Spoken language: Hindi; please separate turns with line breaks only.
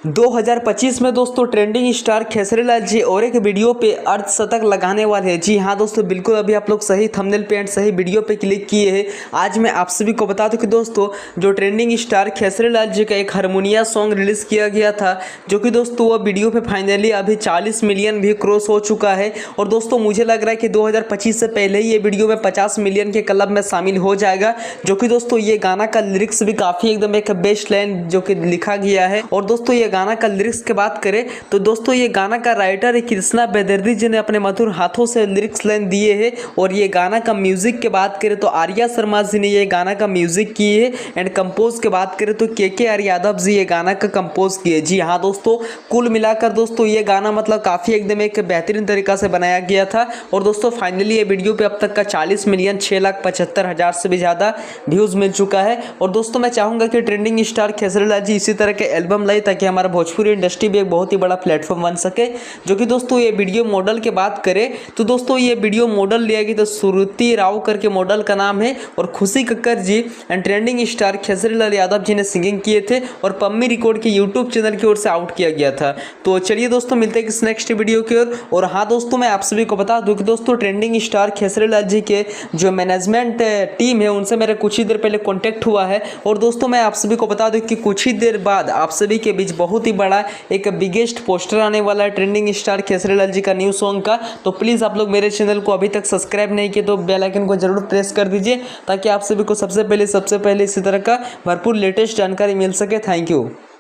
2025 में दोस्तों ट्रेंडिंग स्टार खेसरी लाल जी और एक वीडियो पे अर्धशतक लगाने वाले हैं। जी हाँ दोस्तों, बिल्कुल अभी आप लोग सही थंबनेल पे एंड सही वीडियो पे क्लिक किए हैं। आज मैं आप सभी को बता दूं कि दोस्तों जो ट्रेंडिंग स्टार खेसरी लाल जी का एक हारमोनिया सॉन्ग रिलीज किया गया था, जो कि दोस्तों वो वीडियो पे फाइनली अभी 40 मिलियन भी क्रॉस हो चुका है। और दोस्तों मुझे लग रहा है कि 2025 से पहले ही ये वीडियो में 50 मिलियन के क्लब में शामिल हो जाएगा। जो कि दोस्तों ये गाना का लिरिक्स भी काफ़ी एकदम एक बेस्ट लाइन जो कि लिखा गया है। और दोस्तों ये गाना का लिरिक्स की बात करें तो दोस्तों ये गाना का राइटर कृष्णा बेदर्दी जी ने अपने मधुर हाथों से लिरिक्स लाइन दिए हैं। और ये गाना का म्यूजिक की बात करें तो आर्या शर्मा जी ने ये गाना का म्यूजिक किए है। एंड कंपोज की बात करें तो के आर यादव जी ये गाना का कंपोज किए। जी हाँ दोस्तों, कुल मिलाकर दोस्तों ये गाना मतलब काफ़ी एकदम एक बेहतरीन तरीका से बनाया गया था। और दोस्तों फाइनली ये वीडियो पे अब तक का 40 मिलियन 6,75,000 से भी ज़्यादा व्यूज़ मिल चुका है। और दोस्तों मैं चाहूँगा कि ट्रेंडिंग स्टार खेसरी लाल जी इसी तरह के एल्बम लाए ताकि हमारा भोजपुरी इंडस्ट्री भी एक बहुत ही बड़ा प्लेटफॉर्म बन सके। जो कि दोस्तों ये वीडियो मॉडल की बात करें तो दोस्तों ये वीडियो मॉडल लिया गया तो श्रुति राव करके मॉडल का नाम है। और खुशी कक्कर जी एंड ट्रेंडिंग स्टार खेसरी लाल यादव जी ने सिंगिंग किए थे। और पम्मी रिकॉर्ड के यूट्यूब चैनल की ओर से आउट किया गया था। तो चलिए दोस्तों मिलते हैं किस नेक्स्ट वीडियो की ओर। और हाँ दोस्तों, मैं आप सभी को बता दूं कि दोस्तों ट्रेंडिंग स्टार खेसरी लाल जी के जो मैनेजमेंट टीम है उनसे मेरा कुछ ही देर पहले कॉन्टैक्ट हुआ है। और दोस्तों मैं आप सभी को बता दूं कि कुछ ही देर बाद आप सभी के बीच बहुत ही बड़ा एक बिगेस्ट पोस्टर आने वाला है ट्रेंडिंग स्टार खेसरी लाल जी का न्यू सॉन्ग का। तो प्लीज़ आप लोग मेरे चैनल को अभी तक सब्सक्राइब नहीं किए तो बेल आइकन को जरूर प्रेस कर दीजिए ताकि आप सभी को सबसे पहले इसी तरह का भरपूर लेटेस्ट जानकारी मिल सके। Thank you.